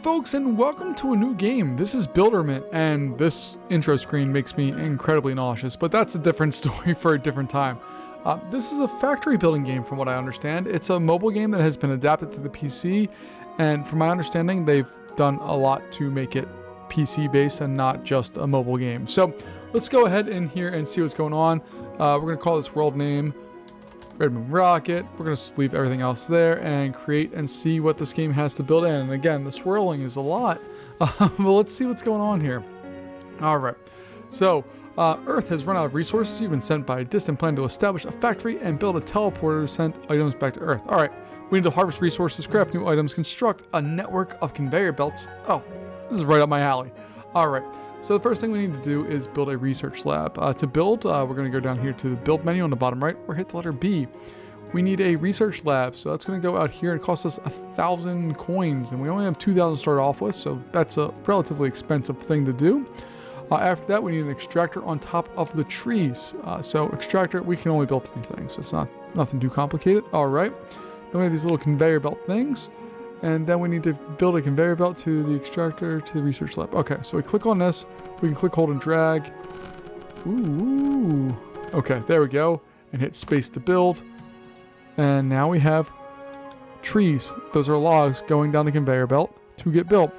folks, and welcome to a new game. This is Builderment, and this intro screen makes me incredibly nauseous, but that's a different story for a different time. This is a factory building game from what I understand. It's a mobile game that has been adapted to the PC, and from my understanding, they've done a lot to make it PC based and not just a mobile game. So let's go ahead in here and see what's going on. We're going to call this world name Red Moon Rocket. We're going to leave everything else there and create and see what this game has to build in. And again, the swirling is a lot. But let's see what's going on here. All right. So Earth has run out of resources. You've been sent by a distant planet to establish a factory and build a teleporter to send items back to Earth. All right. We need to harvest resources, craft new items, construct a network of conveyor belts. Oh, this is right up my alley. All right. So the first thing we need to do is build a research lab. To build, we're going to go down here to the build menu on the bottom right, or hit the letter B. We need a research lab, so that's going to go out here and cost us 1,000 coins, and we only have 2,000 to start off with, so that's a relatively expensive thing to do. After that, we need an extractor on top of the trees. So extractor, we can only build 3 things, so it's nothing too complicated. All right. Then we have these little conveyor belt things. And then we need to build a conveyor belt to the extractor to the research lab. Okay, so we click on this. We can click, hold, and drag. Ooh. Okay, there we go. And hit space to build. And now we have trees. Those are logs going down the conveyor belt to get built.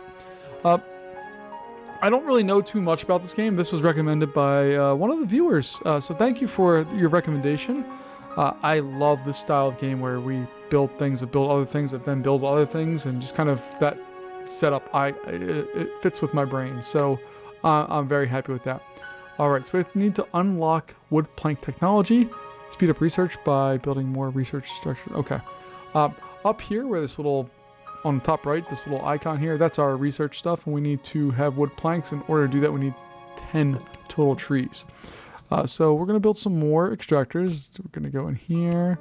I don't really know too much about this game. This was recommended by one of the viewers. So thank you for your recommendation. I love this style of game where we build things that build other things that then build other things, and just kind of that setup. It fits with my brain, so I'm very happy with that. All right, so we need to unlock wood plank technology, speed up research by building more research structure. Okay, up here where this little on the top right, this little icon here, that's our research stuff, and we need to have wood planks. In order to do that, we need 10 total trees. So we're going to build some more extractors. We're going to go in here.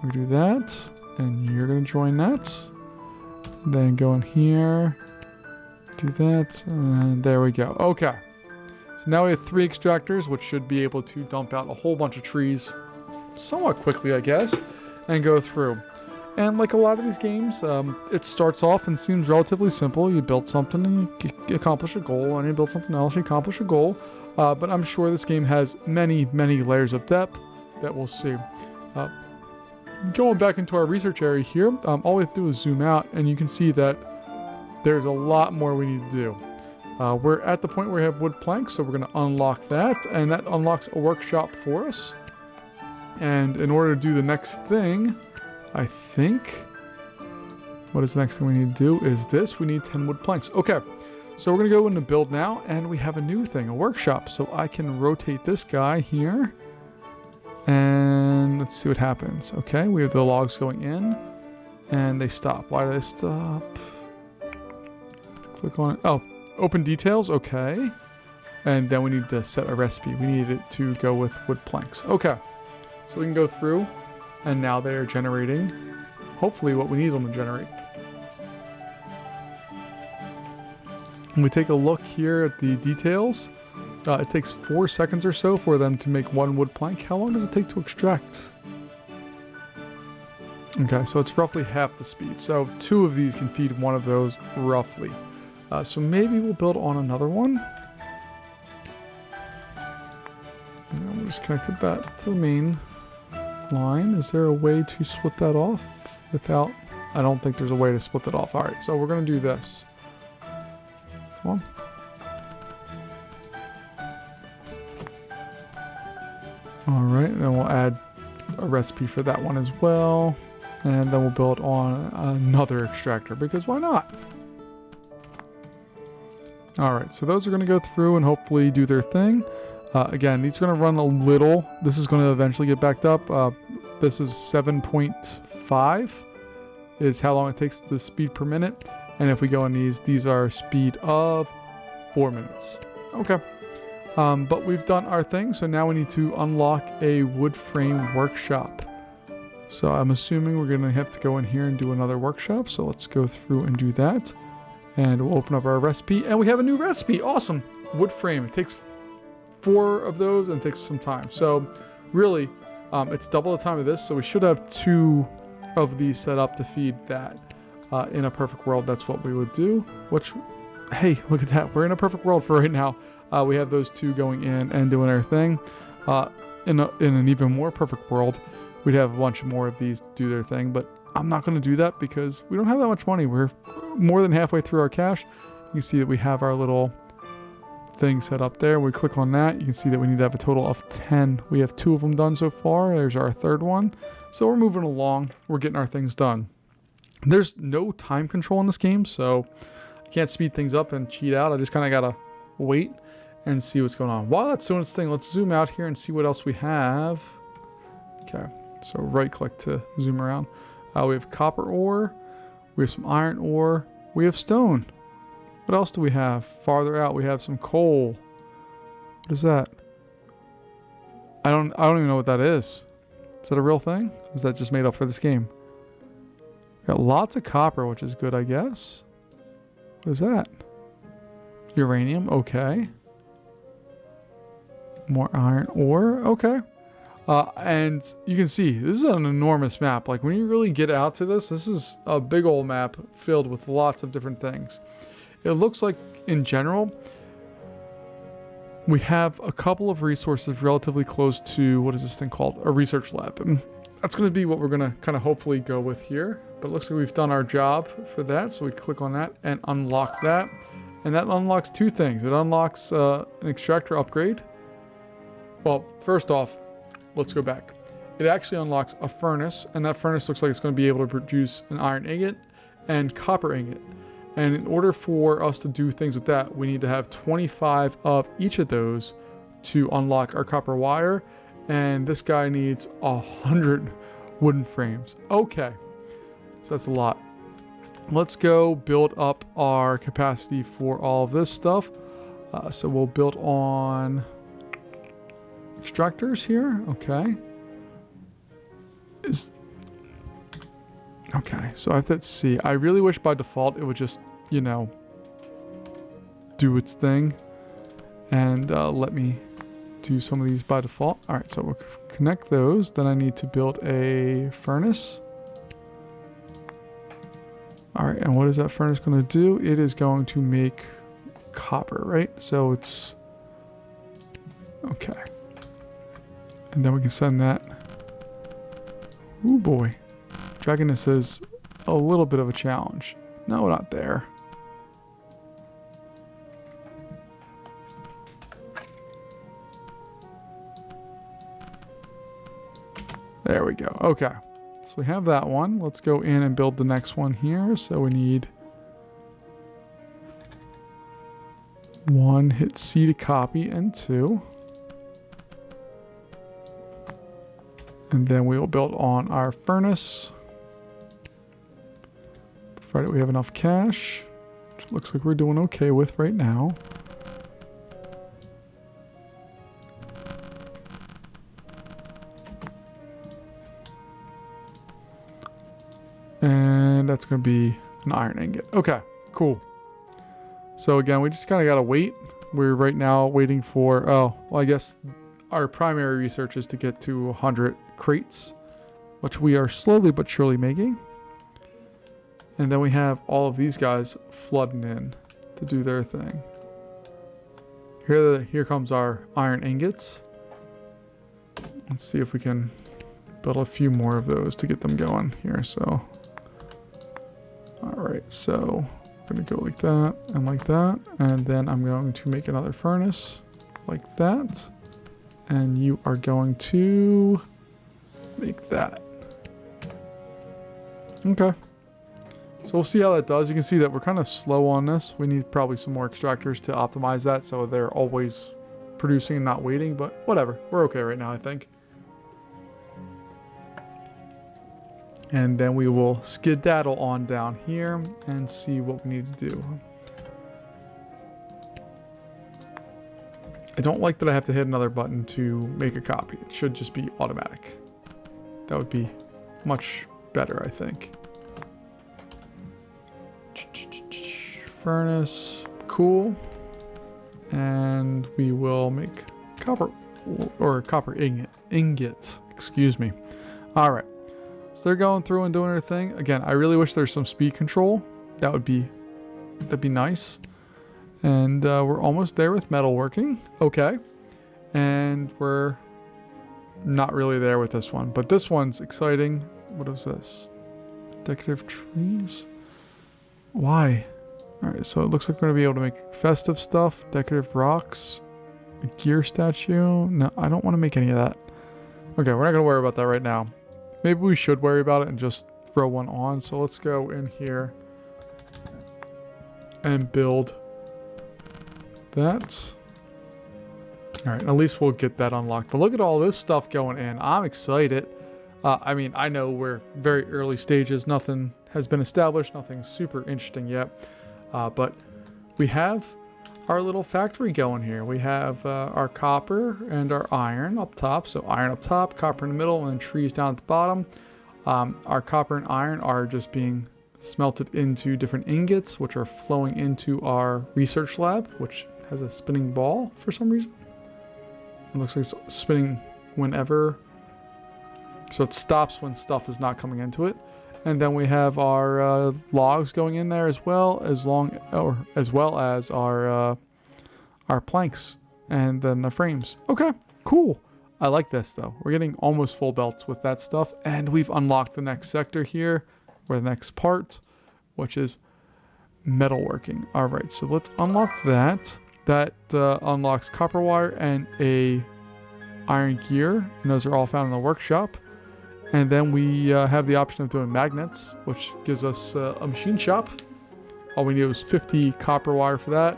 We do that, and you're going to join that. Then go in here, do that, and there we go. Okay. So now we have 3 extractors, which should be able to dump out a whole bunch of trees somewhat quickly, I guess, and go through. And like a lot of these games, it starts off and seems relatively simple. You build something and you accomplish a goal, and you build something else, you accomplish a goal. But I'm sure this game has many, many layers of depth that we'll see. Going back into our research area here, all we have to do is zoom out, and you can see that there's a lot more we need to do. We're at the point where we have wood planks, so we're going to unlock that, and that unlocks a workshop for us. And in order to do the next thing, I think, what is the next thing we need to do is this. We need 10 wood planks. Okay. So we're going to go into build now, and we have a new thing, a workshop. So I can rotate this guy here, and let's see what happens. Okay, we have the logs going in, and they stop. Why do they stop? Click on it. Oh, open details. Okay. And then we need to set a recipe. We need it to go with wood planks. Okay. So we can go through, and now they are generating, hopefully, what we need them to generate. When we take a look here at the details, it takes 4 seconds or so for them to make 1 wood plank. How long does it take to extract? Okay, so it's roughly half the speed. So 2 of these can feed 1 of those roughly. So maybe we'll build on another one. And then we'll just connect it back to the main line. Is there a way to split that off without... I don't think there's a way to split that off. All right, so we're going to do this. Come on. All right, and then we'll add a recipe for that one as well. And then we'll build on another extractor, because why not? All right, so those are going to go through and hopefully do their thing. Again, these are going to run a little. This is going to eventually get backed up. This is 7.5 is how long it takes the speed per minute. And if we go on these are speed of 4 minutes. Okay. But we've done our thing, so now we need to unlock a wood frame workshop. So I'm assuming we're going to have to go in here and do another workshop. So let's go through and do that. And we'll open up our recipe. And we have a new recipe. Awesome. Wood frame. It takes 4 of those and it takes some time. So really, it's double the time of this. So we should have 2 of these set up to feed that. In a perfect world, that's what we would do. Which, hey, look at that. We're in a perfect world for right now. We have those two going in and doing our thing. In an even more perfect world, we'd have a bunch more of these to do their thing. But I'm not going to do that because we don't have that much money. We're more than halfway through our cash. You can see that we have our little thing set up there. We click on that. You can see that we need to have a total of 10. We have 2 of them done so far. There's our third one. So we're moving along. We're getting our things done. There's no time control in this game, so I can't speed things up and cheat out. I just kind of got to wait and see what's going on. While that's doing its thing, let's zoom out here and see what else we have. Okay, so right click to zoom around. We have copper ore. We have some iron ore. We have stone. What else do we have? Farther out, we have some coal. What is that? I don't even know what that is. Is that a real thing? Is that just made up for this game? Got lots of copper, which is good, I guess. What is that? Uranium, okay. More iron ore, okay. And you can see, this is an enormous map. Like, when you really get out to this is a big old map filled with lots of different things. It looks like, in general, we have a couple of resources relatively close to, what is this thing called? A research lab. And that's going to be what we're going to kind of hopefully go with here. But it looks like we've done our job for that. So we click on that and unlock that. And that unlocks 2 things. It unlocks an extractor upgrade. Well, first off, let's go back. It actually unlocks a furnace. And that furnace looks like it's going to be able to produce an iron ingot and copper ingot. And in order for us to do things with that, we need to have 25 of each of those to unlock our copper wire. And this guy needs 100 wooden frames. Okay, so that's a lot. Let's go build up our capacity for all of this stuff. So we'll build on extractors here. Okay. Okay, so I have to see. I really wish by default it would just, you know, do its thing and let me do some of these by default. All right, so we'll connect those. Then I need to build a furnace. All right, and what is that furnace going to do? It is going to make copper, right? So it's okay. And then we can send that. Oh boy. Dragoness is a little bit of a challenge. No, not there. There we go. Okay. So we have that one. Let's go in and build the next one here. So we need 1, hit C to copy, and 2. And then we will build on our furnace. Provided we have enough cash, which looks like we're doing okay with right now. And that's going to be an iron ingot. Okay, cool. So again, we just kind of got to wait. We're right now waiting for, oh, well, I guess our primary research is to get to 100 crates, which we are slowly but surely making. And then we have all of these guys flooding in to do their thing. Here comes our iron ingots. Let's see if we can build a few more of those to get them going here. So, all right, so I'm going to go like that and like that. And then I'm going to make another furnace like that. And you are going to make that. Okay. So we'll see how that does. You can see that we're kind of slow on this. We need probably some more extractors to optimize that so they're always producing and not waiting, but whatever. We're okay right now, I think. And then we will skedaddle on down here and see what we need to do. I don't like that I have to hit another button to make a copy. It should just be automatic. That would be much better, I think. Furnace, cool. And we will make copper, or copper ingot, excuse me. All right, so they're going through and doing their thing. Again, I really wish there's some speed control. That'd be nice. And we're almost there with metalworking. Okay. And we're not really there with this one. But this one's exciting. What is this? Decorative trees? Why? Alright, so it looks like we're going to be able to make festive stuff. Decorative rocks. A gear statue. No, I don't want to make any of that. Okay, we're not going to worry about that right now. Maybe we should worry about it and just throw one on. So let's go in here and build that. Alright, at least we'll get that unlocked. But look at all this stuff going in. I'm excited. I mean, I know we're very early stages. Nothing has been established. Nothing super interesting yet. But we have our little factory going here. We have our copper and our iron up top. So iron up top, copper in the middle, and then trees down at the bottom. Our copper and iron are just being smelted into different ingots, which are flowing into our research lab, which has a spinning ball for some reason. It looks like it's spinning whenever. So it stops when stuff is not coming into it. And then we have our logs going in there as well as our planks and then the frames. Okay, cool. I like this though. We're getting almost full belts with that stuff, and we've unlocked the next sector here, or the next part, which is metalworking. All right, so let's unlock that. That unlocks copper wire and a iron gear, and those are all found in the workshop. And then we have the option of doing magnets, which gives us a machine shop. All we need was 50 copper wire for that.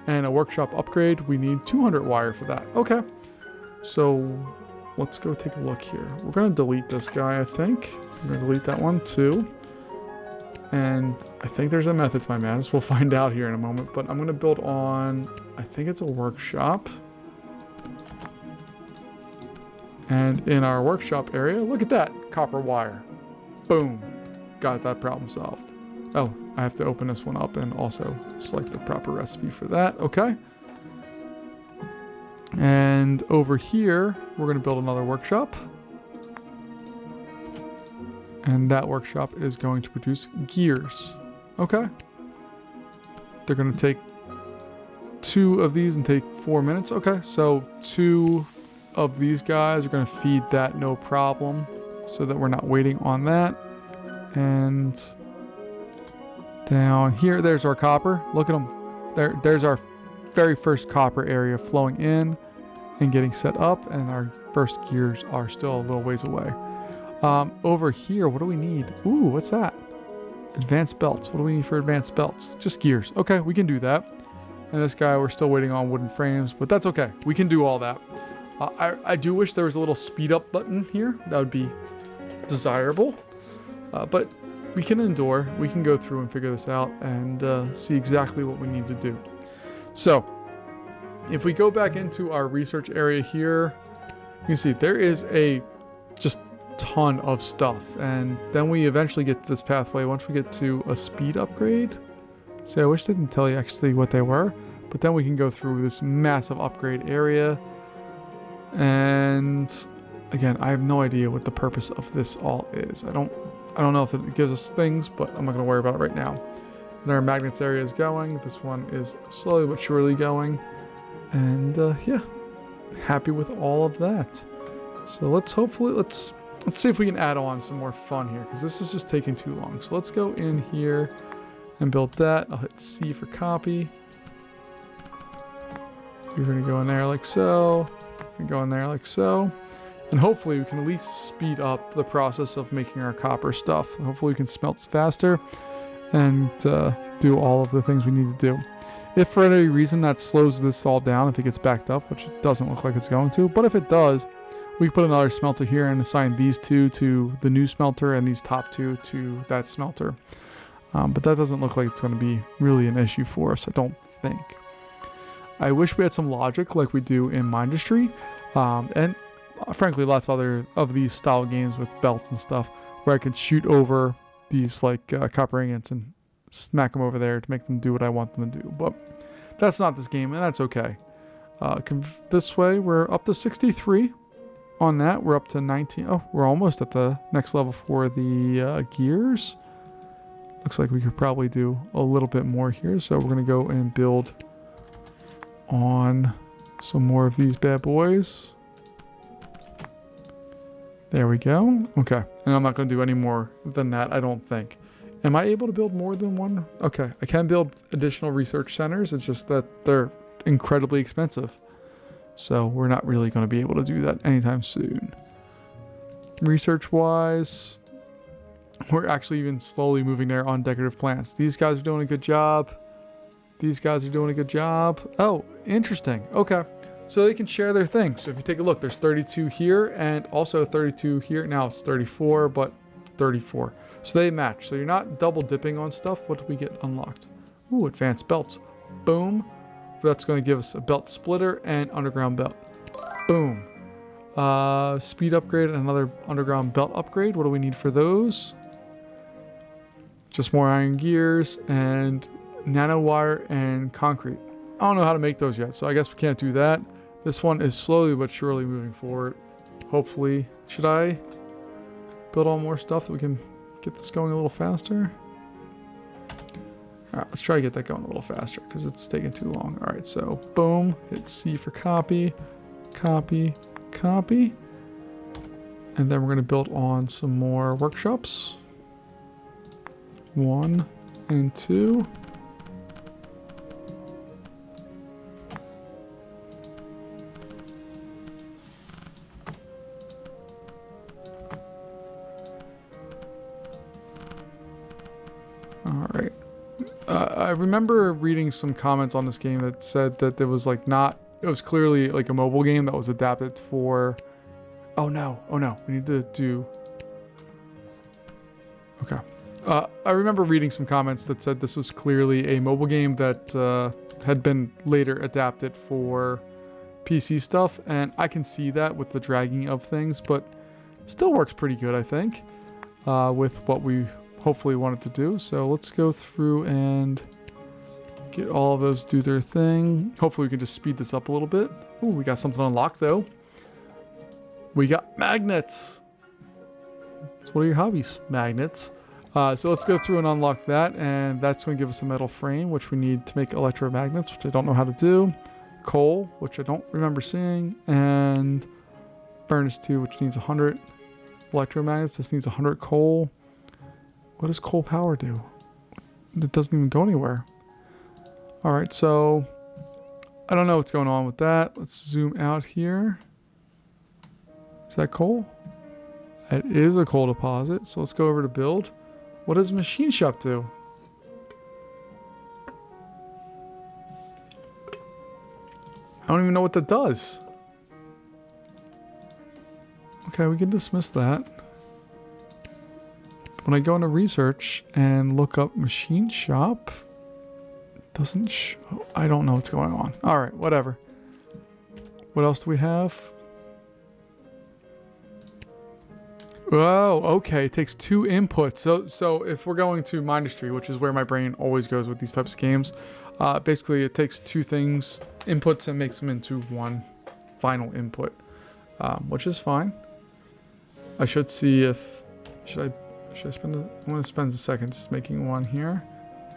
And a workshop upgrade, we need 200 wire for that. Okay. So let's go take a look here. We're going to delete this guy, I think. I'm going to delete that one too. And I think there's a method to my madness. We'll find out here in a moment. But I'm going to build on, I think it's a workshop. And in our workshop area, look at that, copper wire. Boom, got that problem solved. Oh, I have to open this one up and also select the proper recipe for that. Okay. And over here, we're going to build another workshop. And that workshop is going to produce gears. Okay. They're going to take 2 of these and take 4 minutes. Okay, so 2 of these guys are going to feed that no problem, so that we're not waiting on that. And down here, there's our copper. Look at them. There's our very first copper area flowing in and getting set up, and our first gears are still a little ways away. Over here, what do we need? Ooh, what's that? Advanced belts. What do we need for advanced belts? Just gears. Okay, we can do that. And this guy, we're still waiting on wooden frames, but that's okay. We can do all that. I do wish there was a little speed up button here. That would be desirable. But we can endure. We can go through and figure this out and see exactly what we need to do. So if we go back into our research area here, you can see there is a just ton of stuff. And then we eventually get to this pathway once we get to a speed upgrade. See, I wish they didn't tell you actually what they were. But then we can go through this massive upgrade area. And again, I have no idea what the purpose of this all is. I don't know if it gives us things, but I'm not going to worry about it right now. And our magnets area is going. This one is slowly but surely going. And yeah, happy with all of that. So let's see if we can add on some more fun here, because this is just taking too long. So let's go in here and build that. I'll hit C for copy. You're going to go in there like so. Go in there like so, and hopefully we can at least speed up the process of making our copper stuff. Hopefully we can smelt faster and do all of the things we need to do. If for any reason that slows this all down, if it gets backed up, which it doesn't look like it's going to, but if it does, we can put another smelter here and assign these 2 to the new smelter and these top 2 to that smelter. But that doesn't look like it's going to be really an issue for us, I don't think. I wish we had some logic like we do in Mindustry, and frankly lots of other of these style games with belts and stuff, where I could shoot over these like copper ingots and smack them over there to make them do what I want them to do. But that's not this game, and that's okay. This way, we're up to 63. on that. We're up to 19. Oh, we're almost at the next level for the gears. Looks like we could probably do a little bit more here. So we're going to go and build on some more of these bad boys. There we go. Okay. And I'm not going to do any more than that, I don't think. Am I able to build more than one? Okay. I can build additional research centers. It's just that they're incredibly expensive. So we're not really going to be able to do that anytime soon. Research-wise, we're actually even slowly moving there on decorative plants. These guys are doing a good job. These guys are doing a good job. Oh, interesting. Okay. So they can share their things. So if you take a look, there's 32 here and also 32 here. Now it's 34, but 34. So they match. So you're not double dipping on stuff. What do we get unlocked? Ooh, advanced belts. Boom. That's going to give us a belt splitter and underground belt. Boom. Speed upgrade and another underground belt upgrade. What do we need for those? Just more iron gears and nano wire and concrete. I don't know how to make those yet, so I guess we can't do that. This one is slowly but surely moving forward. Hopefully. Should I build on more stuff that we can get this going a little faster? Alright, let's try to get that going a little faster because it's taking too long. Alright, so boom. Hit C for copy. Copy. Copy. And then we're going to build on some more workshops. 1 and 2. Alright. I remember reading some comments on this game that said that there was like not... It was clearly like a mobile game that was adapted for... Oh no. We need to do... Okay. I remember reading some comments that said this was clearly a mobile game that had been later adapted for PC stuff. And I can see that with the dragging of things, but still works pretty good, I think, with what we hopefully wanted to do. So let's go through and get all of those do their thing. Hopefully we can just speed this up a little bit. Ooh, we got something unlocked though. We got magnets. So what are your hobbies? Magnets. So let's go through and unlock that, and that's going to give us a metal frame, which we need to make electromagnets, which I don't know how to do. Coal, which I don't remember seeing, and furnace 2, which needs 100 electromagnets. This needs 100 coal. What does coal power do? It doesn't even go anywhere. All right, so I don't know what's going on with that. Let's zoom out here. Is that coal? It is a coal deposit, so let's go over to build. What does machine shop do? I don't even know what that does. Okay, we can dismiss that. When I go into research and look up machine shop, it doesn't show. I don't know what's going on. All right, whatever. What else do we have? Oh, okay. It takes 2 inputs. So if we're going to Mindustry, which is where my brain always goes with these types of games, basically it takes 2 things, inputs, and makes them into one final input, which is fine. I should see if should I spend? I'm going to spend a second just making one here,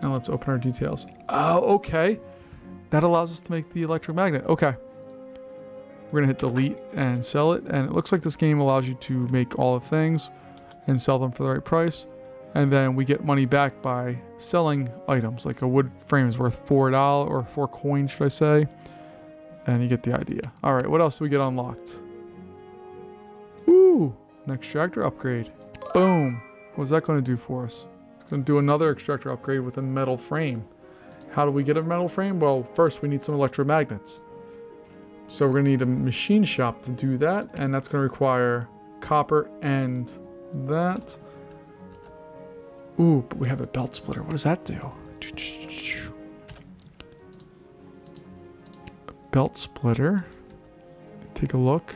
and let's open our details. Oh, okay. That allows us to make the electromagnet. Okay. We're going to hit delete and sell it. And it looks like this game allows you to make all the things and sell them for the right price. And then we get money back by selling items. Like a wood frame is worth $4 or 4 coins, should I say. And you get the idea. All right, what else do we get unlocked? Ooh, an extractor upgrade. Boom. What's that going to do for us? It's going to do another extractor upgrade with a metal frame. How do we get a metal frame? Well, first we need some electromagnets. So we're going to need a machine shop to do that, and that's going to require copper and that. Ooh, but we have a belt splitter. What does that do? A belt splitter. Take a look.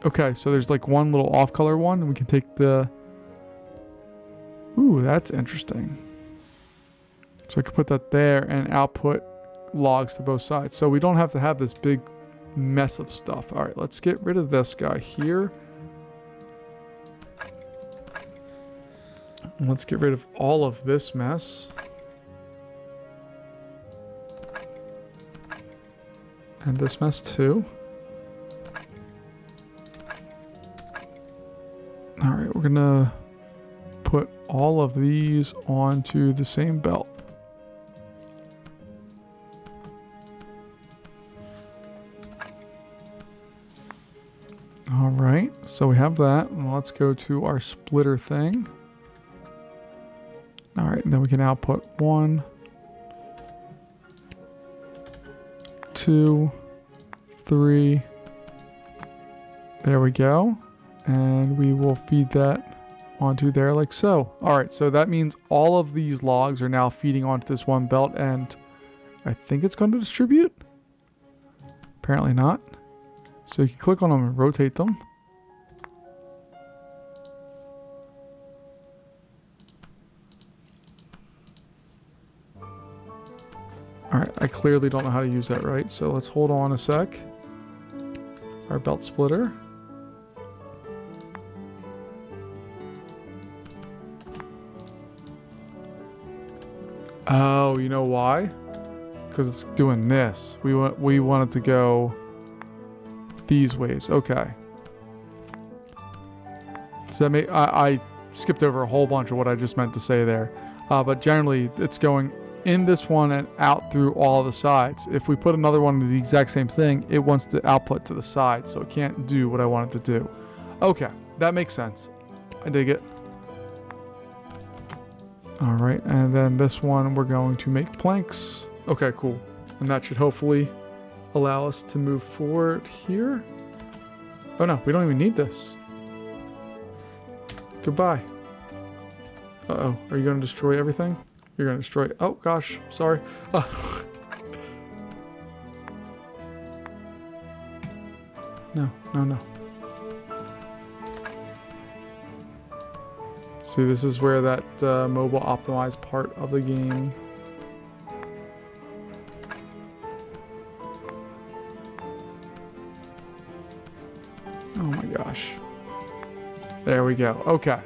Okay, so there's like one little off-color one, and we can take the... Ooh, that's interesting. So I could put that there and output logs to both sides. So we don't have to have this big mess of stuff. All right, let's get rid of this guy here. Let's get rid of all of this mess. And this mess too. All right, we're gonna put all of these onto the same belt. All right, so we have that. And let's go to our splitter thing. All right, and then we can output 1, 2, 3. There we go. And we will feed that onto there like so. All right, so that means all of these logs are now feeding onto this one belt, and I think it's going to distribute. Apparently not. So you can click on them and rotate them. All right, I clearly don't know how to use that right, so let's hold on a sec. Our belt splitter. Oh, you know why? Because it's doing this. We wanted to go these ways. Okay. Does that make... I skipped over a whole bunch of what I just meant to say there. But generally, it's going in this one and out through all the sides. If we put another one to the exact same thing, it wants to output to the side, so it can't do what I want it to do. Okay, that makes sense. I dig it. All right, and then this one we're going to make planks. Okay, cool. And that should hopefully allow us to move forward here. Oh no, we don't even need this. Goodbye. Uh-oh, are you going to destroy everything? You're going to destroy... Oh, gosh, sorry. No, no, no. See, this is where that mobile optimized part of the game. Oh my gosh. There we go. Okay.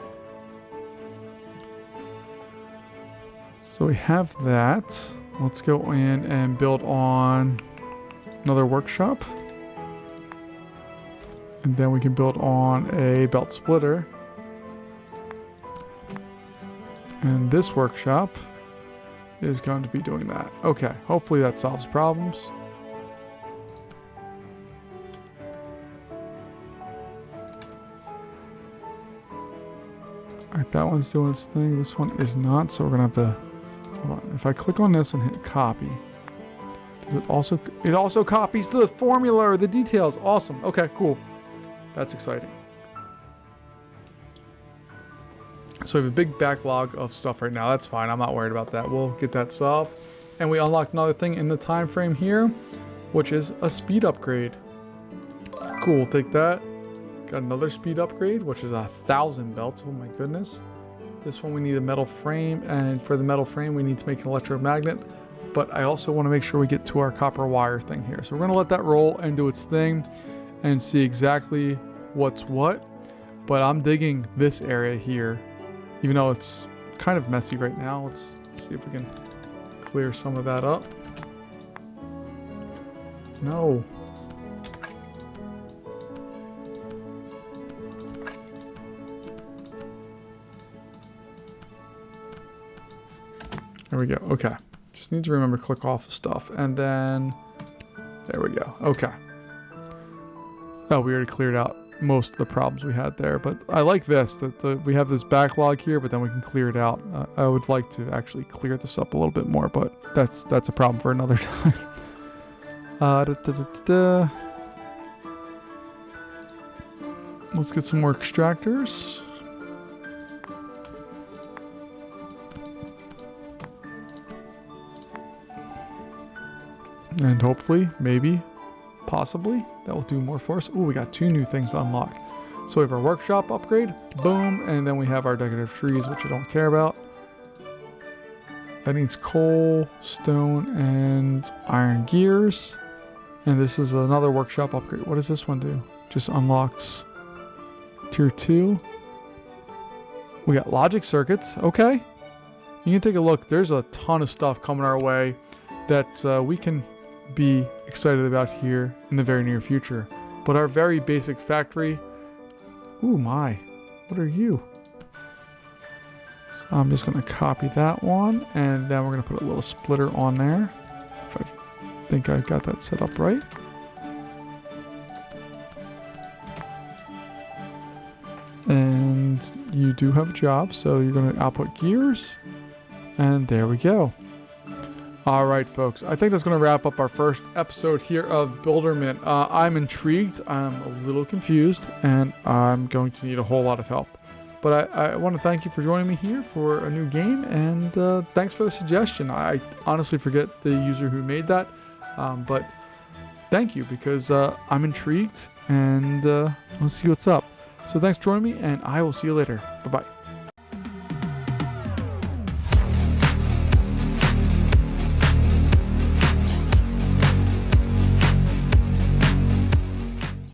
So we have that. Let's go in and build on another workshop. And then we can build on a belt splitter. And this workshop is going to be doing that. Okay, hopefully that solves problems. Alright, that one's doing its thing. This one is not, so we're gonna have to... Hold on. If I click on this and hit copy, does it also... It also copies the formula or the details. Awesome. Okay, cool. That's exciting. So we have a big backlog of stuff right now. That's fine. I'm not worried about that. We'll get that solved. And we unlocked another thing in the time frame here, which is a speed upgrade. Cool. Take that. Got another speed upgrade, which is 1,000 belts. Oh my goodness. This one we need a metal frame, and for the metal frame we need to make an electromagnet. But I also want to make sure we get to our copper wire thing here. So we're going to let that roll and do its thing and see exactly what's what. But I'm digging this area here. Even though it's kind of messy right now, let's see if we can clear some of that up. No. There we go. Okay. Just need to remember to click off the stuff. And then... There we go. Okay. Oh, we already cleared out most of the problems we had there, but I like this, that we have this backlog here, but then we can clear it out. I would like to actually clear this up a little bit more, but that's a problem for another time. Let's get some more extractors. And hopefully, maybe, possibly, that will do more for us. Ooh, we got 2 new things to unlock. So we have our workshop upgrade, boom, and then we have our decorative trees, which I don't care about. That needs coal, stone, and iron gears. And this is another workshop upgrade. What does this one do? Just unlocks tier 2. We got logic circuits. Okay. You can take a look. There's a ton of stuff coming our way that we can be excited about here in the very near future. But our very basic factory... Ooh, my. What are you? So I'm just going to copy that one. And then we're going to put a little splitter on there. If I think I got that set up right. And you do have a job, so you're going to output gears. And there we go. All right, folks. I think that's going to wrap up our first episode here of Builderment. I'm intrigued. I'm a little confused, and I'm going to need a whole lot of help. But I want to thank you for joining me here for a new game, and thanks for the suggestion. I honestly forget the user who made that, but thank you, because I'm intrigued, and let's see what's up. So thanks for joining me, and I will see you later. Bye-bye.